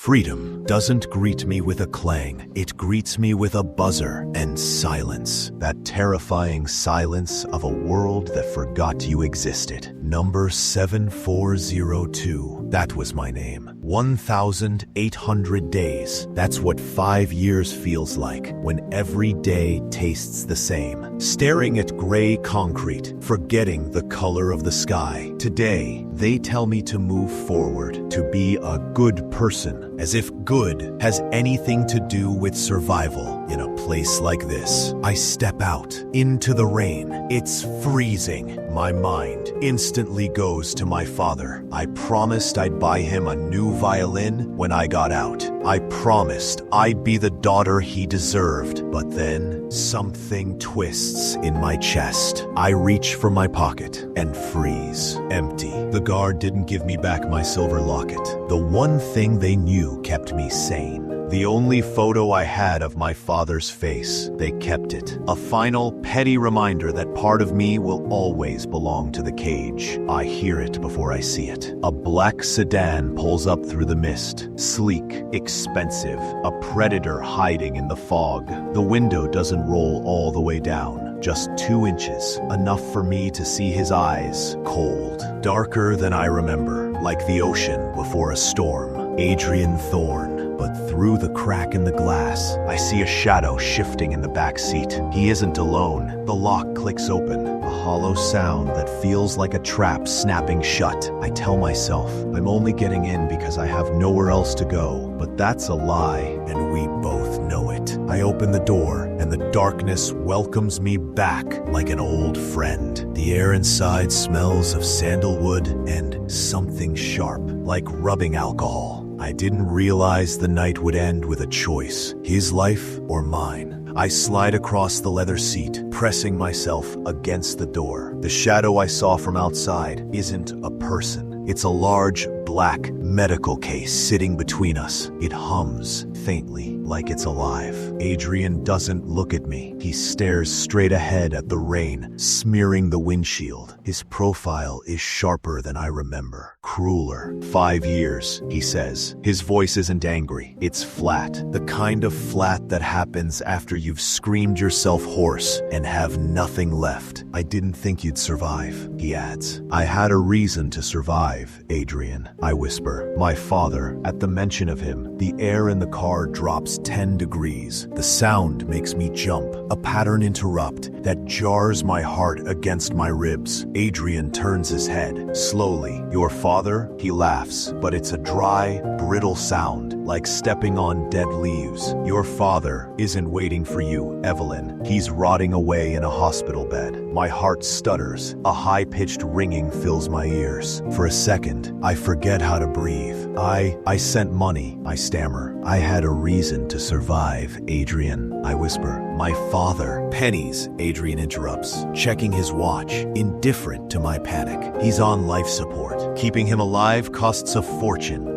Freedom doesn't greet me with a clang. It greets me with a buzzer and silence. That terrifying silence of a world that forgot you existed. Number 7402. That was my name. 1,800 days. That's what 5 years feels like when every day tastes the same. Staring at gray concrete, forgetting the color of the sky. Today, they tell me to move forward, to be a good person, as if good has anything to do with survival. In a place like this, I step out into the rain. It's freezing. My mind instantly goes to my father. I promised I'd buy him a new violin when I got out. I promised I'd be the daughter he deserved. But then something twists in my chest. I reach for my pocket and freeze. Empty. The guard didn't give me back my silver locket. The one thing they knew kept me sane. The only photo I had of my father's face, they kept it. A final, petty reminder that part of me will always belong to the cage. I hear it before I see it. A black sedan pulls up through the mist. Sleek, expensive, a predator hiding in the fog. The window doesn't roll all the way down. Just 2 inches, enough for me to see his eyes. Cold, darker than I remember, like the ocean before a storm. Adrian Thorne. But through the crack in the glass, I see a shadow shifting in the back seat. He isn't alone. The lock clicks open, a hollow sound that feels like a trap snapping shut. I tell myself I'm only getting in because I have nowhere else to go. But that's a lie, and we both know it. I open the door, and the darkness welcomes me back like an old friend. The air inside smells of sandalwood and something sharp, like rubbing alcohol. I didn't realize the night would end with a choice, his life or mine. I slide across the leather seat, pressing myself against the door. The shadow I saw from outside isn't a person. It's a large, black medical case sitting between us. It hums faintly, like it's alive. Adrian doesn't look at me. He stares straight ahead at the rain, smearing the windshield. His profile is sharper than I remember. Crueler. 5 years, he says. His voice isn't angry. It's flat. The kind of flat that happens after you've screamed yourself hoarse and have nothing left. I didn't think you'd survive, he adds. I had a reason to survive, Adrian, I whisper. My father. At the mention of him, the air in the car drops 10 degrees. The sound makes me jump. A pattern interrupt that jars my heart against my ribs. Adrian turns his head. Slowly. Your father? He laughs, but it's a dry, brittle sound, like stepping on dead leaves. Your father isn't waiting for you, Evelyn. He's rotting away in a hospital bed. My heart stutters. A high-pitched ringing fills my ears. For a second, I forget how to breathe. I sent money, I stammer. I had a reason to survive, Adrian, I whisper. My father. Pennies, Adrian interrupts, checking his watch, indifferent to my panic. He's on life support. Keeping him alive costs a fortune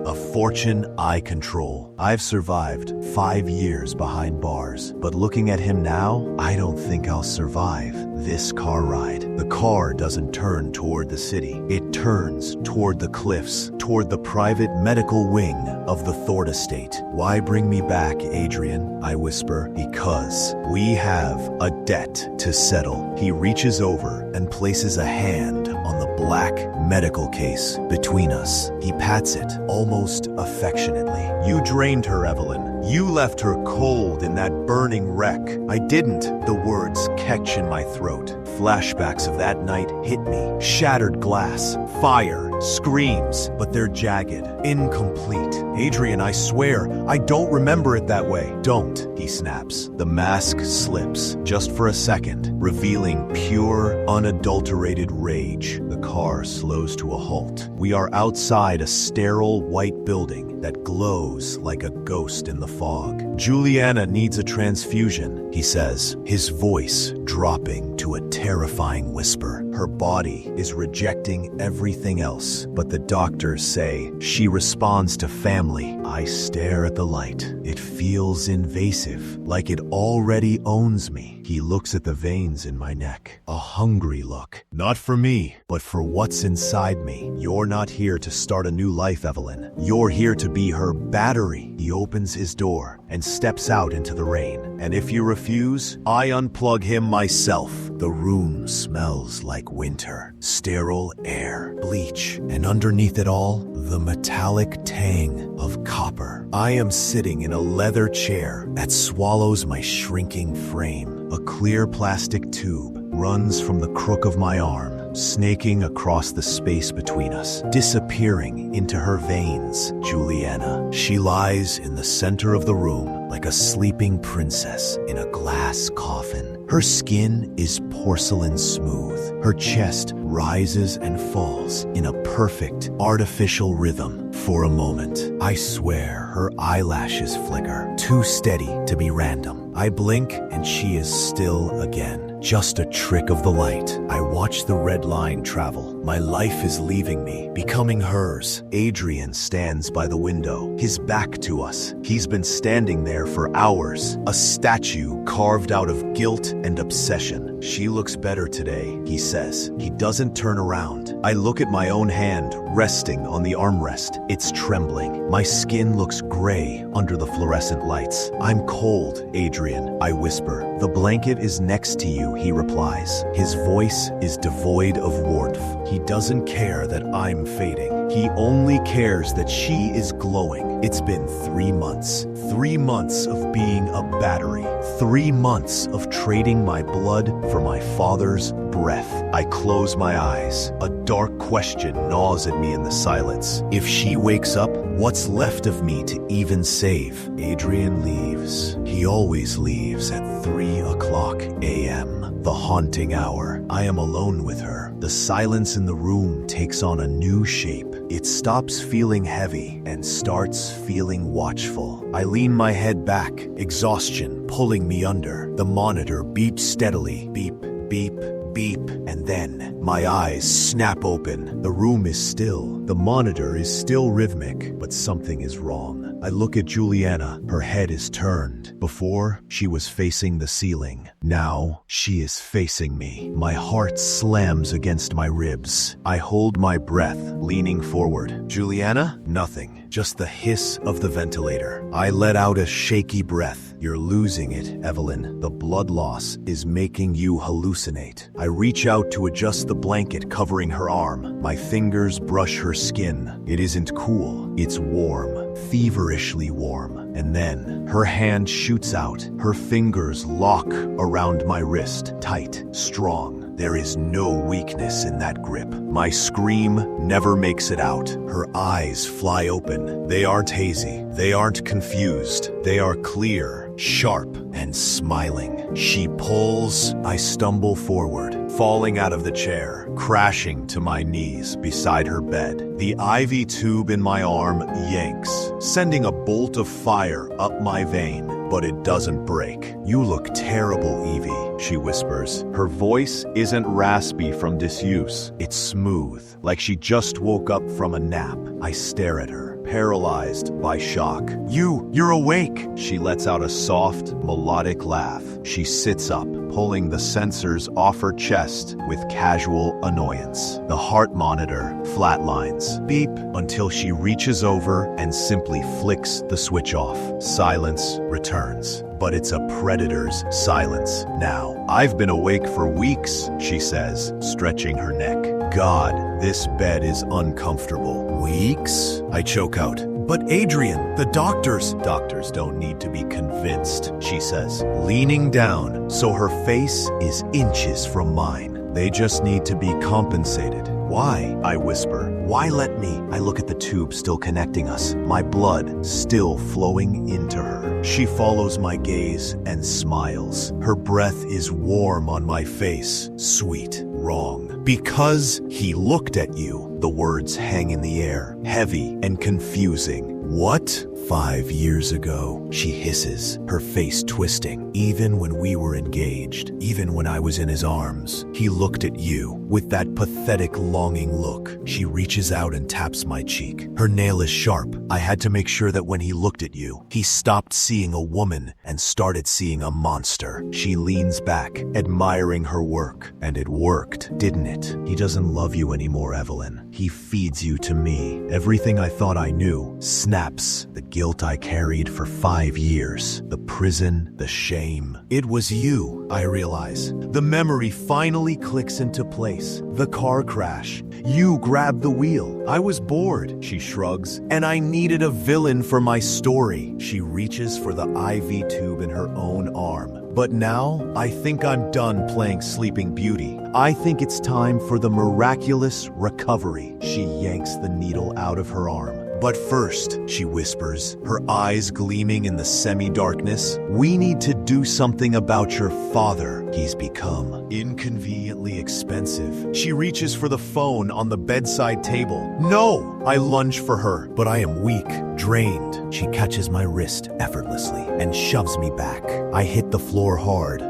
I control. I've survived 5 years behind bars, but looking at him now, I don't think I'll survive this car ride. The car doesn't turn toward the city. It turns toward the cliffs, toward the private medical wing of the Thorne estate. Why bring me back, Adrian? I whisper. Because we have a debt to settle. He reaches over and places a hand on the black medical case between us. He pats it, almost affectionately. You drained her, Evelyn. You left her cold in that burning wreck. I didn't. The words catch in my throat. Flashbacks of that night hit me. Shattered glass, fire, screams, but they're jagged, incomplete. Adrian, I swear, I don't remember it that way. Don't, he snaps. The mask slips, just for a second, revealing pure, unadulterated rage. The car slows to a halt. We are outside a sterile white building that glows like a ghost in the fog. Juliana needs a transfusion, he says, his voice dropping to a terrifying whisper. Her body is rejecting everything else, but the doctors say she responds to family. I stare at the light. It feels invasive, like it already owns me. He looks at the veins in my neck, a hungry look. Not for me, but for what's inside me. You're not here to start a new life, Evelyn. You're here to be her battery. He opens his door and steps out into the rain. And if you refuse, I unplug him myself. The room smells like winter, sterile air, bleach, and underneath it all, the metallic tang of copper. I am sitting in a leather chair that swallows my shrinking frame. A clear plastic tube runs from the crook of my arm, snaking across the space between us, disappearing into her veins. Juliana. She lies in the center of the room like a sleeping princess in a glass coffin. Her skin is porcelain smooth. Her chest rises and falls in a perfect artificial rhythm. For a moment, I swear her eyelashes flicker, too steady to be random. I blink and she is still again. Just a trick of the light. I watch the red line travel. My life is leaving me, becoming hers. Adrian stands by the window, his back to us. He's been standing there for hours, a statue carved out of guilt and obsession. She looks better today, he says. He doesn't turn around. I look at my own hand, resting on the armrest. It's trembling. My skin looks gray under the fluorescent lights. I'm cold, Adrian, I whisper. The blanket is next to you, he replies. His voice is devoid of warmth. He doesn't care that I'm fading. He only cares that she is glowing. It's been 3 months. 3 months of being a battery. 3 months of trading my blood for my father's breath. I close my eyes. A dark question gnaws at me in the silence. If she wakes up, what's left of me to even save? Adrian leaves. He always leaves at 3 o'clock a.m., the haunting hour. I am alone with her. The silence in the room takes on a new shape. It stops feeling heavy and starts feeling watchful. I lean my head back, exhaustion pulling me under. The monitor beeps steadily. Beep, beep, beep, and then my eyes snap open. The room is still. The monitor is still rhythmic, but something is wrong. I look at Juliana. Her head is turned. Before, she was facing the ceiling. Now, she is facing me. My heart slams against my ribs. I hold my breath, leaning forward. Juliana? Nothing. Just the hiss of the ventilator. I let out a shaky breath. You're losing it, Evelyn. The blood loss is making you hallucinate. I reach out to adjust the blanket covering her arm. My fingers brush her skin. It isn't cool. It's warm, feverishly warm. And then her hand shoots out. Her fingers lock around my wrist, tight, strong. There is no weakness in that grip. My scream never makes it out. Her eyes fly open. They aren't hazy. They aren't confused. They are clear, sharp, and smiling. She pulls. I stumble forward, falling out of the chair, crashing to my knees beside her bed. The IV tube in my arm yanks, sending a bolt of fire up my vein. But it doesn't break. You look terrible, Evie, she whispers. Her voice isn't raspy from disuse. It's smooth, like she just woke up from a nap. I stare at her, paralyzed by shock. You're awake! She lets out a soft, melodic laugh. She sits up, pulling the sensors off her chest with casual annoyance. The heart monitor flatlines, beep, until she reaches over and simply flicks the switch off. Silence returns. But it's a predator's silence now. I've been awake for weeks, she says, stretching her neck. God, this bed is uncomfortable. Weeks? I choke out. But Adrian, the doctors don't need to be convinced, she says, leaning down so her face is inches from mine. They just need to be compensated. Why? I whisper. Why let me? I look at the tube still connecting us, my blood still flowing into her. She follows my gaze and smiles. Her breath is warm on my face. Sweet. Wrong. Because he looked at you. The words hang in the air, heavy and confusing. What? 5 years ago, she hisses, her face twisting. Even when we were engaged, even when I was in his arms, he looked at you with that pathetic longing look. She reaches out and taps my cheek. Her nail is sharp. I had to make sure that when he looked at you, he stopped seeing a woman and started seeing a monster. She leans back, admiring her work. And it worked, didn't it? He doesn't love you anymore, Evelyn. He feeds you to me. Everything I thought I knew snaps. The guilt I carried for 5 years. The prison, the shame. It was you, I realize. The memory finally clicks into place. The car crash. You grabbed the wheel. I was bored, she shrugs, and I needed a villain for my story. She reaches for the IV tube in her own arm. But now, I think I'm done playing Sleeping Beauty. I think it's time for the miraculous recovery. She yanks the needle out of her arm. But first, she whispers, her eyes gleaming in the semi-darkness, we need to do something about your father. He's become inconveniently expensive. She reaches for the phone on the bedside table. No! I lunge for her, but I am weak, drained. She catches my wrist effortlessly and shoves me back. I hit the floor hard.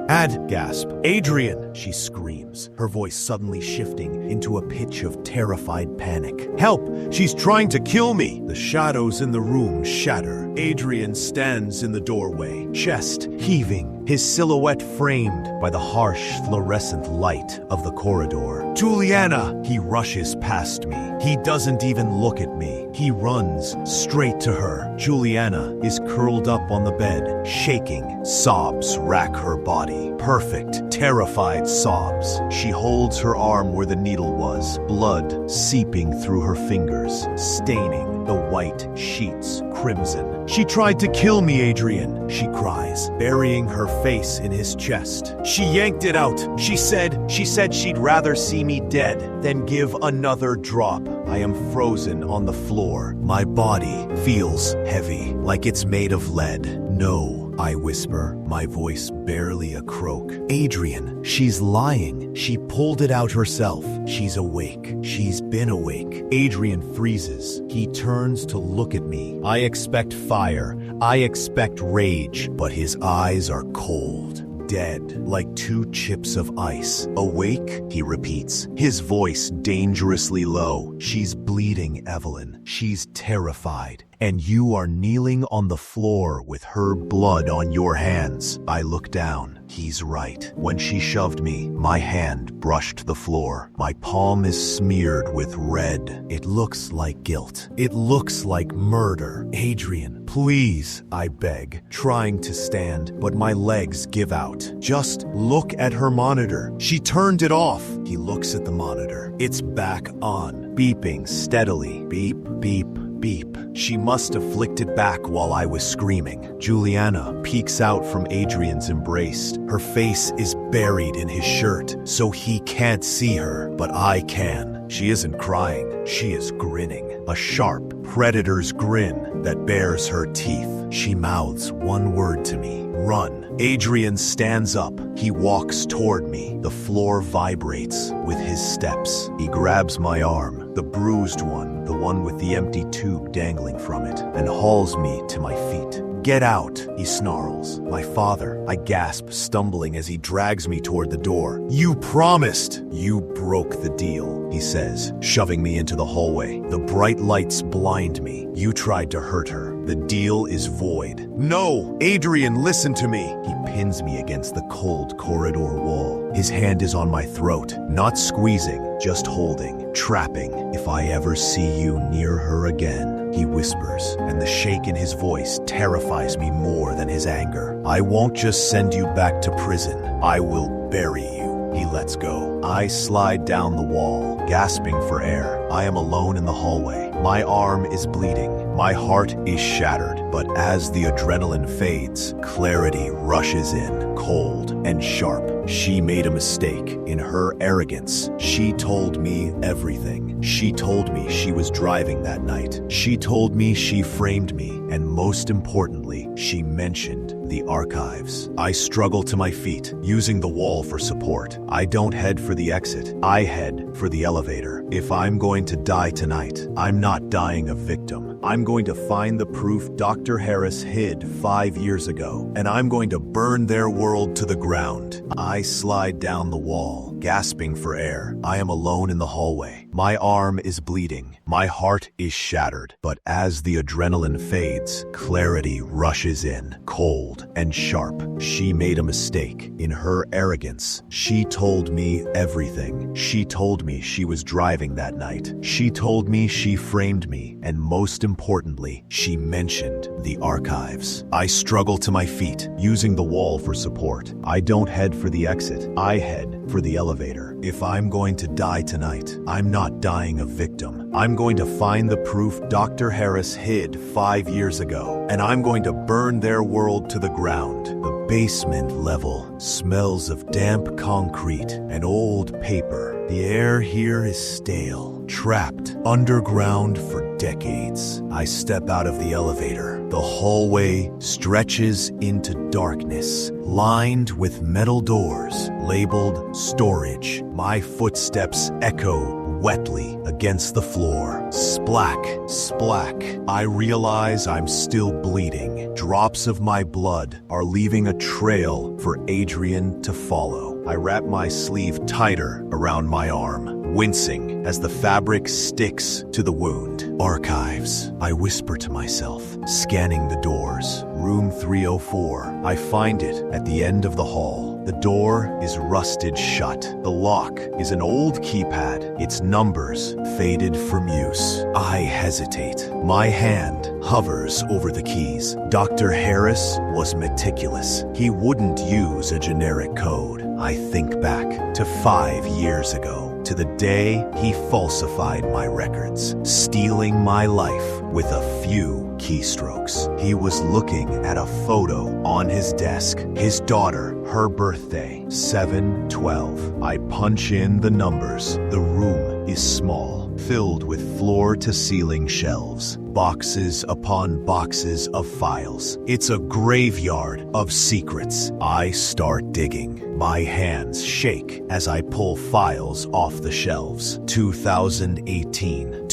Gasp. Adrian, she screams, her voice suddenly shifting into a pitch of terrified panic. Help! She's trying to kill me! The shadows in the room shatter. Adrian stands in the doorway, chest heaving, his silhouette framed by the harsh fluorescent light of the corridor. Juliana! He rushes past me. He doesn't even look at me. He runs straight to her. Juliana is curled up on the bed, shaking. Sobs rack her body. Perfect, terrified sobs. She holds her arm where the needle was, blood seeping through her fingers, staining the white sheets crimson. She tried to kill me, Adrian, she cries, burying her face in his chest. She yanked it out. She said she'd rather see me dead than give another drop. I am frozen on the floor. My body feels heavy, like it's made of lead. No, I whisper, my voice barely a croak. Adrian, she's lying. She pulled it out herself. She's awake. She's been awake. Adrian freezes. He turns to look at me. I expect fire. I expect rage, but his eyes are cold. Dead, like 2 chips of ice. Awake, he repeats, his voice dangerously low. She's bleeding, Evelyn. She's terrified. And you are kneeling on the floor with her blood on your hands. I look down. He's right. When she shoved me, my hand brushed the floor. My palm is smeared with red. It looks like guilt. It looks like murder. Adrian, please, I beg, trying to stand, but my legs give out. Just look at her monitor. She turned it off. He looks at the monitor. It's back on, beeping steadily. Beep, beep, beep. She must have flicked it back while I was screaming. Juliana peeks out from Adrian's embrace. Her face is buried in his shirt, so he can't see her, but I can. She isn't crying. She is grinning. A sharp, predator's grin that bares her teeth. She mouths one word to me. Run. Adrian stands up. He walks toward me. The floor vibrates with his steps. He grabs my arm, the bruised one, the one with the empty tube dangling from it, and hauls me to my feet. Get out, he snarls. My father, I gasp, stumbling as he drags me toward the door. You promised. You broke the deal, he says, shoving me into the hallway. The bright lights blind me. You tried to hurt her. The deal is void. No, Adrian, listen to me. He pins me against the cold corridor wall. His hand is on my throat, not squeezing, just holding, trapping. If I ever see you near her again, he whispers, and the shake in his voice terrifies me more than his anger. I won't just send you back to prison. I will bury you. He lets go. I slide down the wall, gasping for air. I am alone in the hallway. My arm is bleeding. My heart is shattered. But as the adrenaline fades, clarity rushes in, cold and sharp. She made a mistake. In her arrogance, she told me everything. She told me she was driving that night. She told me she framed me. And most importantly, she mentioned the archives. I struggle to my feet, using the wall for support. I don't head for the exit. I head for the elevator. If I'm going to die tonight, I'm not dying a victim. door. I'm going to find the proof Dr. Harris hid 5 years ago, and I'm going to burn their world to the ground. I slide down the wall, gasping for air. I am alone in the hallway. My arm is bleeding. My heart is shattered. But as the adrenaline fades, clarity rushes in, cold and sharp. She made a mistake. In her arrogance, she told me everything. She told me she was driving that night. She told me she framed me. And most importantly, she mentioned the archives. I struggle to my feet, using the wall for support. I don't head for the exit. I head for the elevator. If I'm going to die tonight, I'm not dying a victim. I'm going to find the proof Dr. Harris hid 5 years ago, and I'm going to burn their world to the ground. The basement level smells of damp concrete and old paper. The air here is stale, trapped underground for decades. I step out of the elevator. The hallway stretches into darkness, lined with metal doors labeled storage. My footsteps echo wetly against the floor. Splack, splack. I realize I'm still bleeding. Drops of my blood are leaving a trail for Adrian to follow. I wrap my sleeve tighter around my arm, wincing as the fabric sticks to the wound. Archives, I whisper to myself, scanning the doors. Room 304. I find it at the end of the hall. The door is rusted shut. The lock is an old keypad, its numbers faded from use. I hesitate. My hand hovers over the keys. Dr. Harris was meticulous. He wouldn't use a generic code. I think back to 5 years ago, to the day he falsified my records, stealing my life with a few keystrokes. He was looking at a photo on his desk. His daughter, her birthday, 7/12. I punch in the numbers. The room is small, filled with floor-to-ceiling shelves, boxes upon boxes of files. It's a graveyard of secrets. I start digging. My hands shake as I pull files off the shelves. 2018.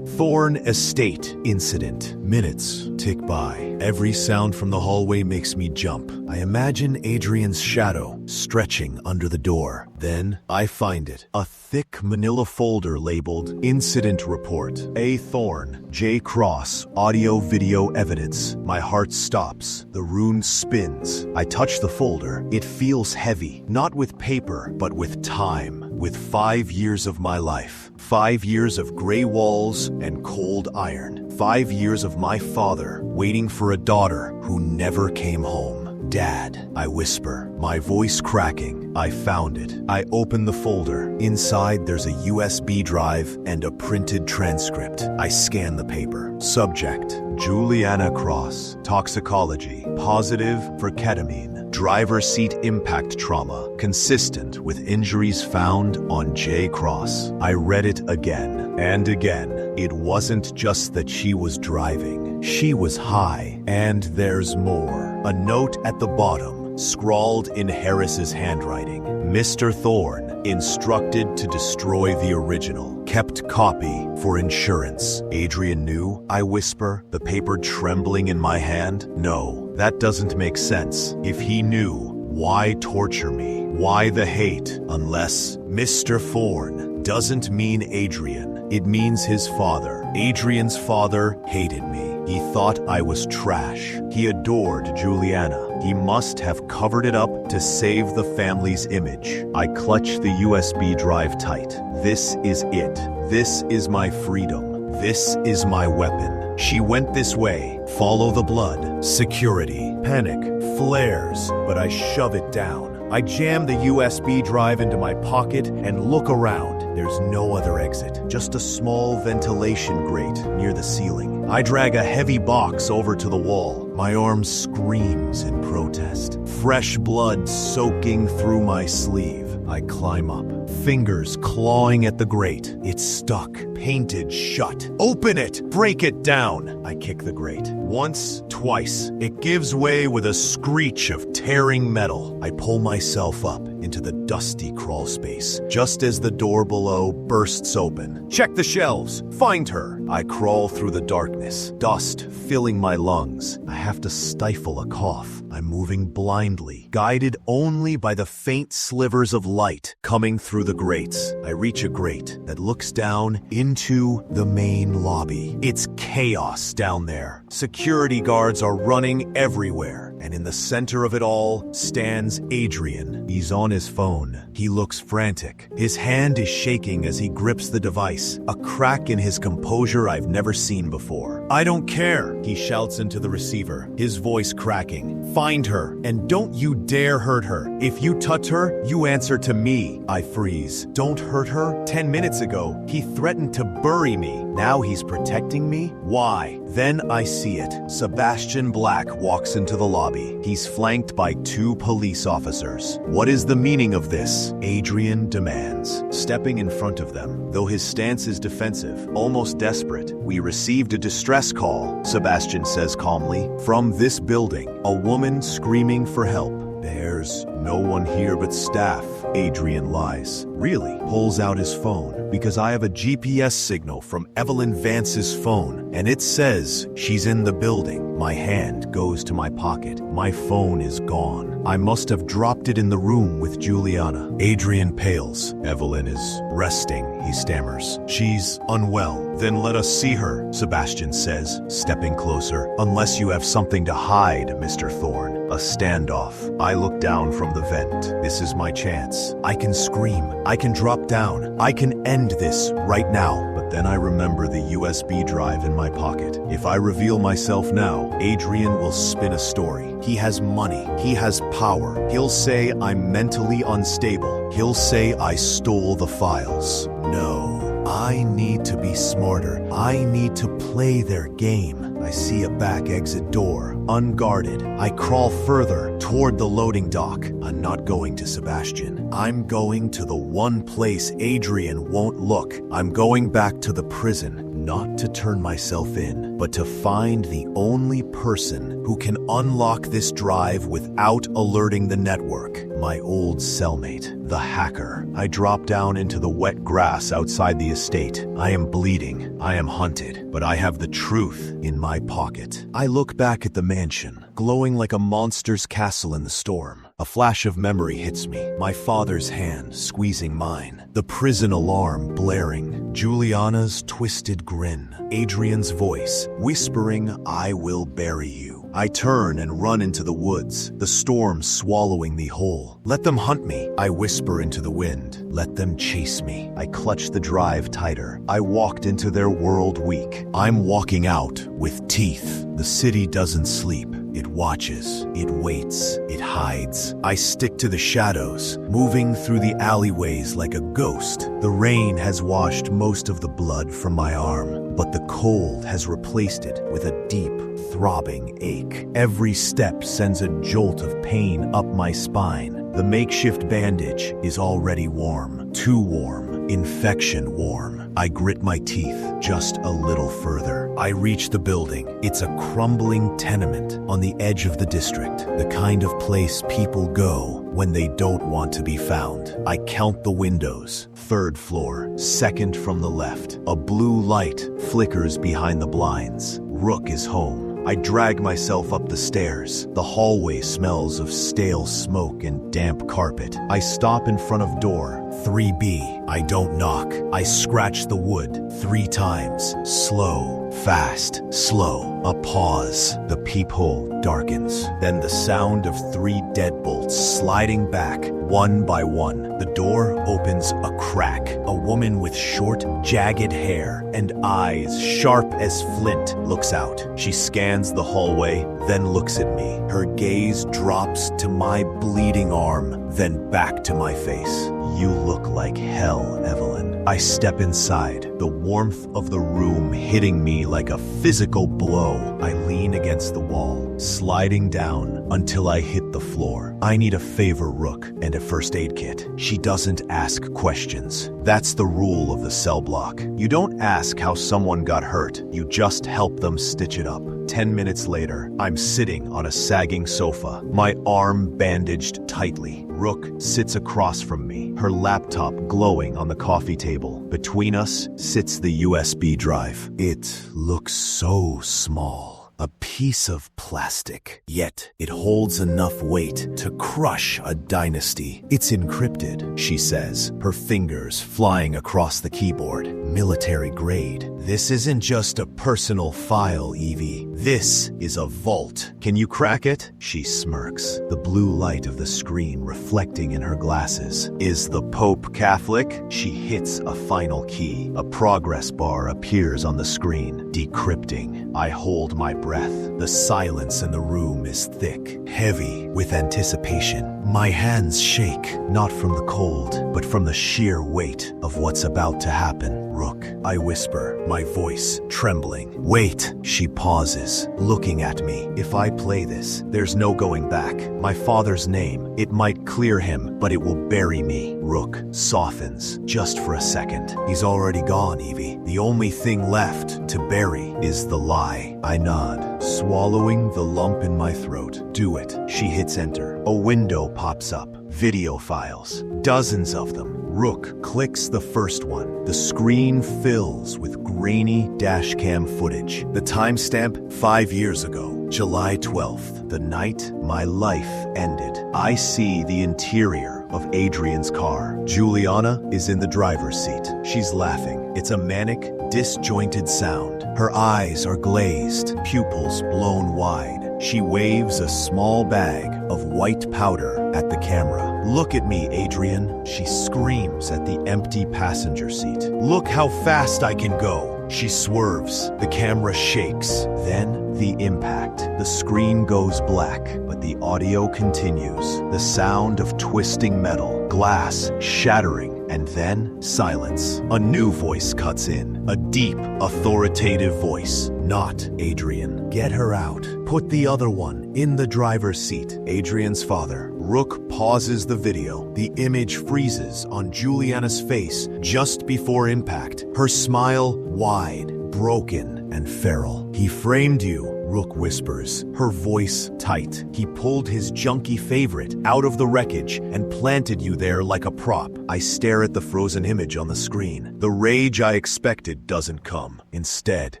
Thorn Estate incident. Minutes tick by. Every sound from the hallway makes me jump. I imagine Adrian's shadow stretching under the door. Then I find it. A thick manila folder labeled Incident Report. A. Thorn, J. Cross, audio-video evidence. My heart stops. The rune spins. I touch the folder. It feels heavy, not with paper, but with time. With 5 years of my life. 5 years of gray walls and cold iron. 5 years of my father waiting for a daughter who never came home. Dad, I whisper, my voice cracking. I found it. I open the folder. Inside, there's a USB drive and a printed transcript. I scan the paper. Subject, Juliana Cross. Toxicology, positive for ketamine. Driver seat impact trauma, consistent with injuries found on J. Cross. I read it again and again. It wasn't just that she was driving. She was high. And there's more. A note at the bottom, scrawled in Harris's handwriting. Mr. Thorne, instructed to destroy the original. Kept copy for insurance. Adrian knew, I whisper, the paper trembling in my hand. No, that doesn't make sense. If he knew, why torture me? Why the hate? Unless Mr. Thorne doesn't mean Adrian. It means his father. Adrian's father hated me. He thought I was trash. He adored Juliana. He must have covered it up to save the family's image. I clutch the USB drive tight. This is it. This is my freedom. This is my weapon. She went this way. Follow the blood. Security. Panic. Flares. But I shove it down. I jam the USB drive into my pocket and look around. There's no other exit, just a small ventilation grate near the ceiling. I drag a heavy box over to the wall. My arm screams in protest. Fresh blood soaking through my sleeve. I climb up, fingers clawing at the grate. It's stuck, painted shut. Open it! Break it down! I kick the grate. Once, twice. It gives way with a screech of tearing metal. I pull myself up into the dusty crawl space, just as the door below bursts open. Check the shelves! Find her! I crawl through the darkness, dust filling my lungs. I have to stifle a cough. I'm moving blindly, guided only by the faint slivers of light coming through the grates. I reach a grate that looks down into the main lobby. It's chaos down there. Security guards are running everywhere, and in the center of it all stands Adrian. He's on his phone. He looks frantic. His hand is shaking as he grips the device, a crack in his composure I've never seen before. "I don't care," he shouts into the receiver, his voice cracking. "Find her, and don't you dare hurt her. If you touch her, you answer to me." I freeze. Don't hurt her? 10 minutes ago, he threatened to bury me. Now he's protecting me? Why? Then I see it. Sebastian Black walks into the lobby. He's flanked by 2 police officers. "What is the meaning of this?" Adrian demands, stepping in front of them. Though his stance is defensive, almost desperate. "We received a distress call," Sebastian says calmly. "From this building, a woman screaming for help." "There's no one here but staff," Adrian lies. Really? Pulls out his phone, because I have a GPS signal from Evelyn Vance's phone, and it says she's in the building. My hand goes to my pocket. My phone is gone. I must have dropped it in the room with Juliana. Adrian pales. "Evelyn is resting," he stammers. "She's unwell." "Then let us see her," Sebastian says, stepping closer. "Unless you have something to hide, Mr. Thorne." A standoff. I look down from the vent. This is my chance. I can scream. I can drop down. I can end this right now. But then I remember the USB drive in my pocket. If I reveal myself now, Adrian will spin a story. He has money. He has power. He'll say I'm mentally unstable. He'll say I stole the files. No. I need to be smarter. I need to play their game. I see a back exit door, unguarded. I crawl further toward the loading dock. I'm not going to Sebastian. I'm going to the one place Adrian won't look. I'm going back to the prison. Not to turn myself in, but to find the only person who can unlock this drive without alerting the network. My old cellmate, the hacker. I drop down into the wet grass outside the estate. I am bleeding. I am hunted, but I have the truth in my pocket. I look back at the mansion, glowing like a monster's castle in the storm. A flash of memory hits me, my father's hand squeezing mine, the prison alarm blaring, Juliana's twisted grin, Adrian's voice whispering, "I will bury you." I turn and run into the woods, the storm swallowing me whole. "Let them hunt me," I whisper into the wind. "Let them chase me." I clutch the drive tighter. I walked into their world weak. I'm walking out with teeth. The city doesn't sleep. It watches, it waits, it hides. I stick to the shadows, moving through the alleyways like a ghost. The rain has washed most of the blood from my arm, but the cold has replaced it with a deep, throbbing ache. Every step sends a jolt of pain up my spine. The makeshift bandage is already warm, too warm, infection warm. I grit my teeth just a little further. I reach the building. It's a crumbling tenement on the edge of the district, the kind of place people go when they don't want to be found. I count the windows. 3rd floor, second from the left. A blue light flickers behind the blinds. Rook is home. I drag myself up the stairs. The hallway smells of stale smoke and damp carpet. I stop in front of door 3B. I don't knock. I scratch the wood 3 times. Slow, fast, slow. A pause. The peephole darkens. Then the sound of 3 deadbolts sliding back, one by one. The door opens a crack. A woman with short, jagged hair and eyes sharp as flint looks out. She scans the hallway, then looks at me. Her gaze drops to my bleeding arm, then back to my face. "You look like hell, Evelyn." I step inside, the warmth of the room hitting me like a physical blow. I lean against the wall, sliding down until I hit the floor. I need a favor, Rook, and a first aid kit. She doesn't ask questions. That's the rule of the cell block. You don't ask how someone got hurt, you just help them stitch it up. 10 minutes later, I'm sitting on a sagging sofa, my arm bandaged tightly. Rook sits across from me, her laptop glowing on the coffee table. Between us sits the USB drive. It looks so small. A piece of plastic, yet it holds enough weight to crush a dynasty. It's encrypted, she says, her fingers flying across the keyboard. Military grade. This isn't just a personal file, Evie. This is a vault. Can you crack it? She smirks, the blue light of the screen reflecting in her glasses. Is the Pope Catholic? She hits a final key. A progress bar appears on the screen, decrypting. I hold my breath. The silence in the room is thick, heavy with anticipation. My hands shake, not from the cold, but from the sheer weight of what's about to happen. Rook, I whisper, my voice trembling. Wait, she pauses, looking at me. If I play this, there's no going back. My father's name, it might clear him, but it will bury me. Rook softens, just for a second. He's already gone, Evie. The only thing left to bury is the lie. I nod, swallowing the lump in my throat. Do it. She hits enter. A window pops up. Video files. Dozens of them. Rook clicks the first one. The screen fills with grainy dashcam footage. The timestamp, 5 years ago, July 12th, the night my life ended. I see the interior of Adrian's car. Juliana is in the driver's seat. She's laughing. It's a manic, disjointed sound. Her eyes are glazed, pupils blown wide. She waves a small bag of white powder at the camera. Look at me, Adrian, she screams at the empty passenger seat. Look how fast I can go. She swerves. The camera shakes. Then the impact. The screen goes black, but the audio continues. The sound of twisting metal, glass shattering, and then silence. A new voice cuts in. A deep, authoritative voice. Not Adrian. Get her out. Put the other one in the driver's seat. Adrian's father. Rook pauses the video. The image freezes on Juliana's face just before impact. Her smile wide, broken, and feral. He framed you, Rook whispers, her voice tight. He pulled his junky favorite out of the wreckage and planted you there like a prop. I stare at the frozen image on the screen. The rage I expected doesn't come. Instead,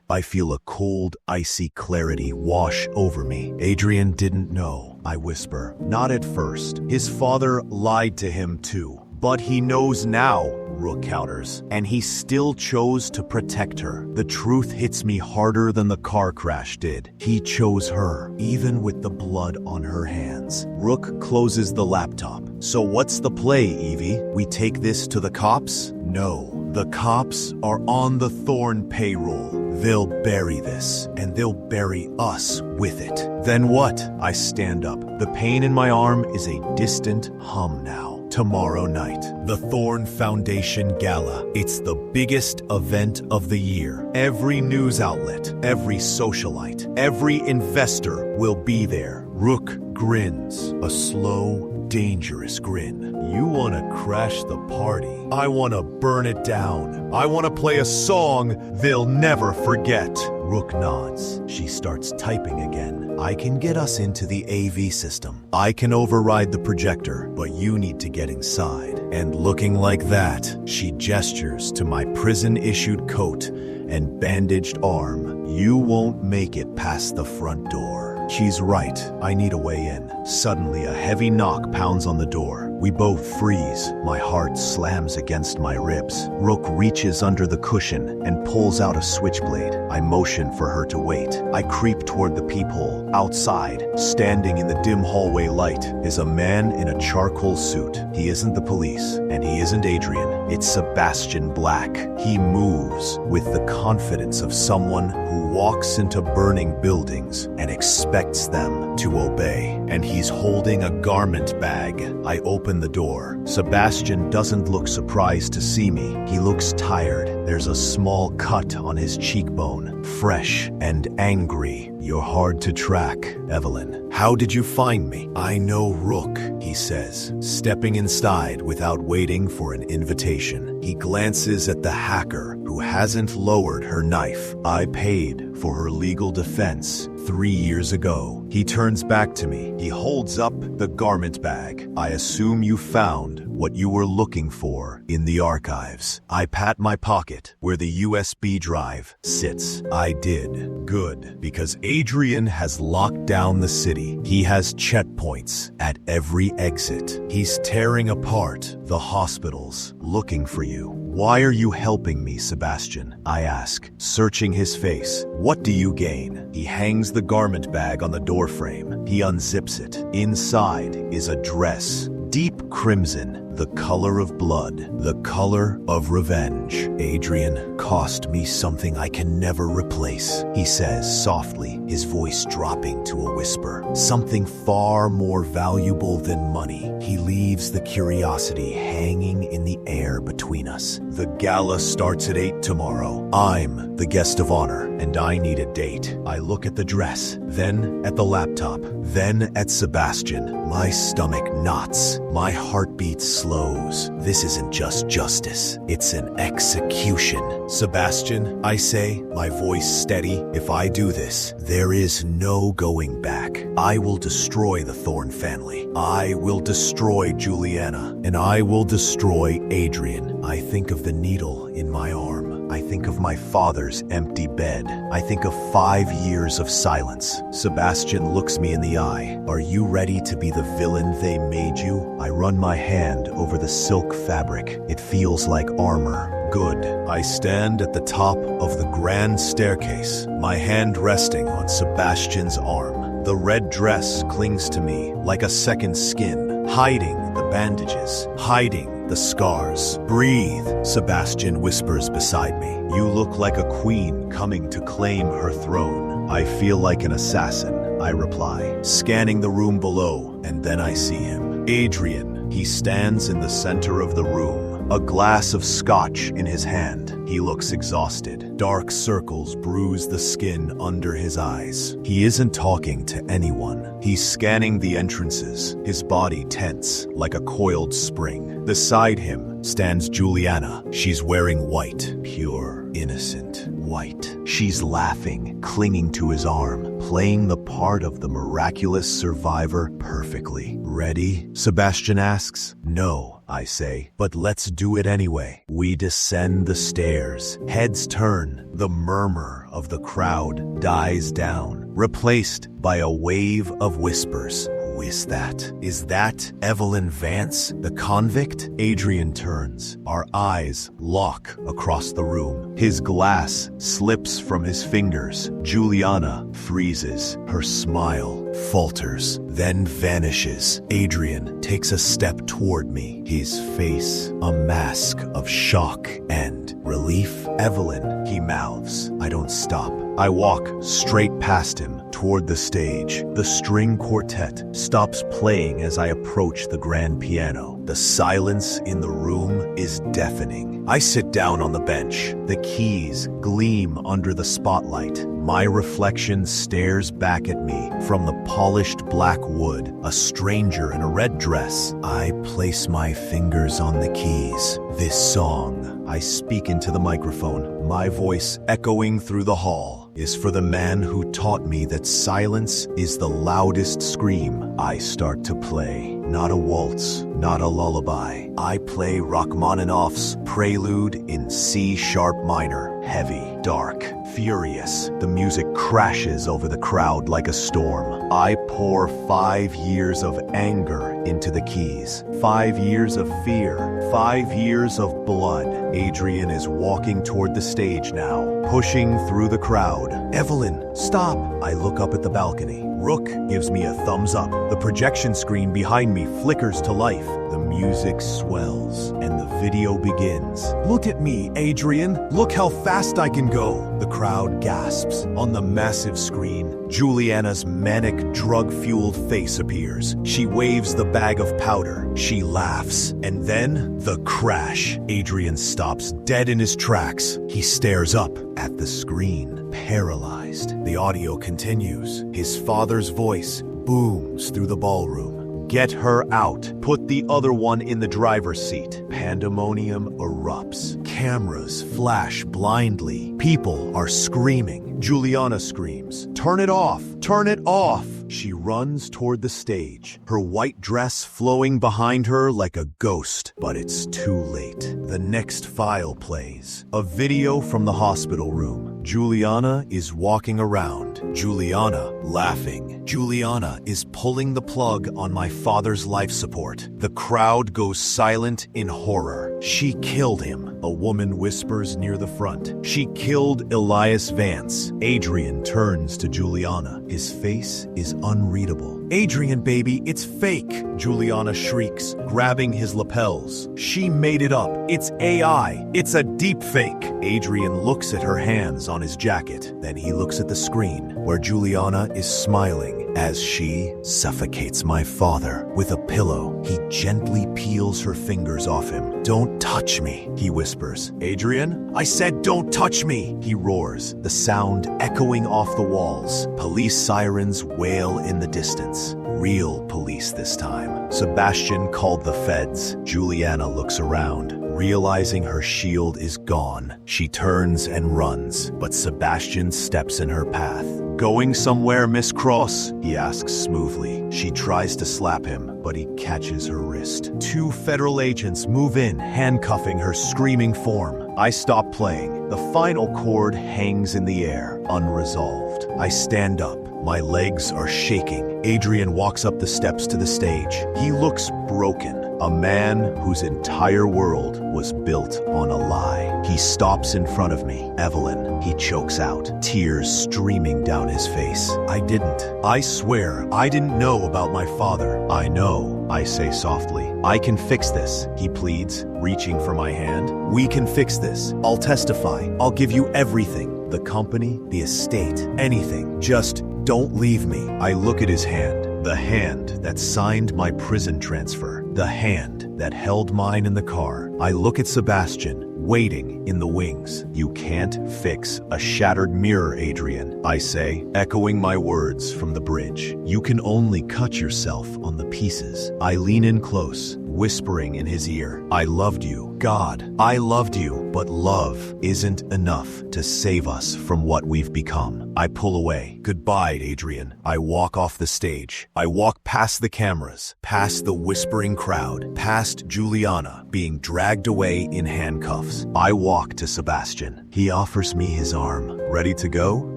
I feel a cold, icy clarity wash over me. Adrian didn't know, I whisper. Not at first. His father lied to him too. But he knows now, Rook counters, and he still chose to protect her. The truth hits me harder than the car crash did. He chose her, even with the blood on her hands. Rook closes the laptop. So what's the play, Evie? We take this to the cops? No, the cops are on the Thorn payroll. They'll bury this, and they'll bury us with it. Then what? I stand up. The pain in my arm is a distant hum now. Tomorrow night, the Thorn Foundation Gala. It's the biggest event of the year. Every news outlet, every socialite, every investor will be there. Rook grins, a slow, dangerous grin. You want to crash the party. I want to burn it down. I want to play a song they'll never forget. Rook nods. She starts typing again. I can get us into the AV system. I can override the projector, but you need to get inside. And looking like that, she gestures to my prison-issued coat and bandaged arm. You won't make it past the front door. She's right. I need a way in. Suddenly, a heavy knock pounds on the door. We both freeze. My heart slams against my ribs. Rook reaches under the cushion and pulls out a switchblade. I motion for her to wait. I creep toward the peephole. Outside, standing in the dim hallway light, is a man in a charcoal suit. He isn't the police, and he isn't Adrian. It's Sebastian Black. He moves with the confidence of someone who walks into burning buildings and expects them to obey. And he's holding a garment bag. I open the door. Sebastian doesn't look surprised to see me. He looks tired. There's a small cut on his cheekbone, fresh and angry. You're hard to track, Evelyn. How did you find me? I know Rook, he says, stepping inside without waiting for an invitation. He glances at the hacker who hasn't lowered her knife. I paid for her legal defense. 3 years ago. He turns back to me. He holds up the garment bag. I assume you found what you were looking for in the archives. I pat my pocket where the USB drive sits. I did. Good, because Adrian has locked down the city. He has checkpoints at every exit. He's tearing apart the hospitals, looking for you. Why are you helping me, Sebastian? I ask, searching his face. What do you gain? He hangs the garment bag on the doorframe. He unzips it. Inside is a dress, deep crimson, the color of blood, the color of revenge. Adrian cost me something I can never replace, he says softly, his voice dropping to a whisper. Something far more valuable than money. He leaves the curiosity hanging in the air between us. The gala starts at 8 tomorrow. I'm the guest of honor, and I need a date. I look at the dress, then at the laptop, then at Sebastian. My stomach knots. My heartbeat slows. This isn't just justice. It's an execution. Sebastian, I say, my voice steady. If I do this, there is no going back. I will destroy the Thorne family. I will destroy Juliana. And I will destroy Adrian. I think of the needle in my arm. I think of my father's empty bed. I think of 5 years of silence. Sebastian looks me in the eye. Are you ready to be the villain they made you? I run my hand over the silk fabric. It feels like armor. Good. I stand at the top of the grand staircase, my hand resting on Sebastian's arm. The red dress clings to me like a second skin, hiding the bandages, hiding the scars. Breathe, Sebastian whispers beside me. You look like a queen coming to claim her throne. I feel like an assassin, I reply, scanning the room below, and then I see him. Adrian. He stands in the center of the room, a glass of scotch in his hand. He looks exhausted. Dark circles bruise the skin under his eyes. He isn't talking to anyone. He's scanning the entrances, his body tense like a coiled spring. Beside him stands Juliana. She's wearing white, pure, innocent white. She's laughing, clinging to his arm, playing the part of the miraculous survivor perfectly. Ready? Sebastian asks. No, I say, but let's do it anyway. We descend the stairs. Heads turn. The murmur of the crowd dies down, replaced by a wave of whispers. Who is that? Is that Evelyn Vance, the convict? Adrian turns. Our eyes lock across the room. His glass slips from his fingers. Juliana freezes. Her smile falters, then vanishes. Adrian takes a step toward me, his face a mask of shock and relief. Evelyn, he mouths. I don't stop. I walk straight past him toward the stage. The string quartet stops playing as I approach the grand piano. The silence in the room is deafening. I sit down on the bench. The keys gleam under the spotlight. My reflection stares back at me from the polished black wood, a stranger in a red dress. I place my fingers on the keys. This song, I speak into the microphone, my voice echoing through the hall, is for the man who taught me that silence is the loudest scream. I start to play. Not a waltz, not a lullaby. I play Rachmaninoff's Prelude in C-sharp minor, heavy, dark, furious. The music crashes over the crowd like a storm. I pour 5 years of anger into the keys. 5 years of fear. 5 years of blood. Adrian is walking toward the stage now, pushing through the crowd. Evelyn, stop! I look up at the balcony. Rook gives me a thumbs up. The projection screen behind me flickers to life. The music swells, and the video begins. Look at me, Adrian. Look how fast I can go. The crowd gasps. On the massive screen, Juliana's manic, drug-fueled face appears. She waves the bag of powder. She laughs. And then, the crash. Adrian stops dead in his tracks. He stares up at the screen, paralyzed. The audio continues. His father's voice booms through the ballroom. Get her out. Put the other one in the driver's seat. Pandemonium erupts. Cameras flash blindly. People are screaming. Juliana screams. Turn it off! Turn it off! She runs toward the stage, her white dress flowing behind her like a ghost. But it's too late. The next file plays. A video from the hospital room. Juliana is walking around. Juliana laughing. Juliana is pulling the plug on my father's life support. The crowd goes silent in horror. She killed him, a woman whispers near the front. She killed Elias Vance. Adrian turns to Juliana. His face is unreadable. Adrian, baby, it's fake, Juliana shrieks, grabbing his lapels. She made it up. It's AI. It's a deep fake. Adrian looks at her hands on his jacket. Then he looks at the screen, where Juliana is smiling as she suffocates my father with a pillow. He gently peels her fingers off him. Don't touch me, he whispers. Adrian, I said don't touch me, he roars, the sound echoing off the walls. Police sirens wail in the distance. Real police this time. Sebastian called the feds. Juliana looks around. Realizing her shield is gone, she turns and runs, but Sebastian steps in her path. Going somewhere, Miss Cross? He asks smoothly. She tries to slap him, but he catches her wrist. 2 federal agents move in, handcuffing her screaming form. I stop playing. The final chord hangs in the air, unresolved. I stand up. My legs are shaking. Adrian walks up the steps to the stage. He looks broken. A man whose entire world was built on a lie. He stops in front of me. Evelyn, he chokes out, tears streaming down his face. I didn't. I swear, I didn't know about my father. I know, I say softly. I can fix this, he pleads, reaching for my hand. We can fix this. I'll testify. I'll give you everything. The company, the estate, anything. Just don't leave me. I look at his hand. The hand that signed my prison transfer. The hand that held mine in the car. I look at Sebastian, waiting in the wings. You can't fix a shattered mirror, Adrian, I say, echoing my words from the bridge. You can only cut yourself on the pieces. I lean in close, whispering in his ear. I loved you. God, I loved you. But love isn't enough to save us from what we've become. I pull away. Goodbye, Adrian. I walk off the stage. I walk past the cameras, past the whispering crowd, past Juliana being dragged away in handcuffs. I walk to Sebastian. He offers me his arm. Ready to go?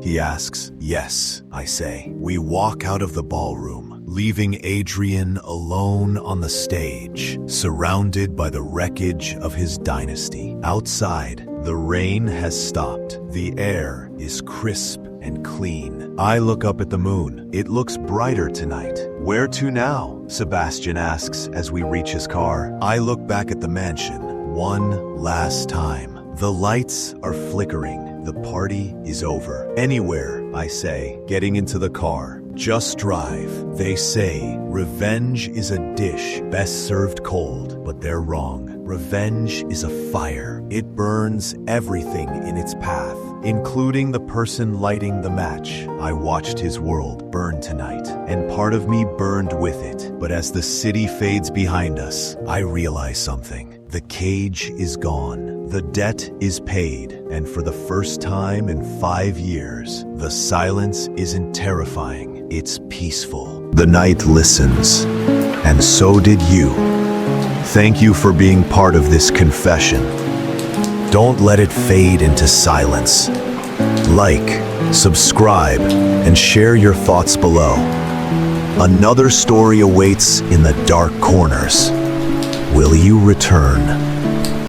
He asks. Yes, I say. We walk out of the ballroom, leaving Adrian alone on the stage, surrounded by the wreckage of his dynasty. Outside, the rain has stopped. The air is crisp and clean. I look up at the moon. It looks brighter tonight. Where to now? Sebastian asks as we reach his car. I look back at the mansion one last time. The lights are flickering. The party is over. Anywhere, I say, getting into the car. Just drive. They say revenge is a dish best served cold, but they're wrong. Revenge is a fire. It burns everything in its path, including the person lighting the match. I watched his world burn tonight, and part of me burned with it. But as the city fades behind us, I realize something. The cage is gone. The debt is paid. And for the first time in 5 years, the silence isn't terrifying. It's peaceful. The night listens, and so did you. Thank you for being part of this confession. Don't let it fade into silence. Like, subscribe, and share your thoughts below. Another story awaits in the dark corners. Will you return?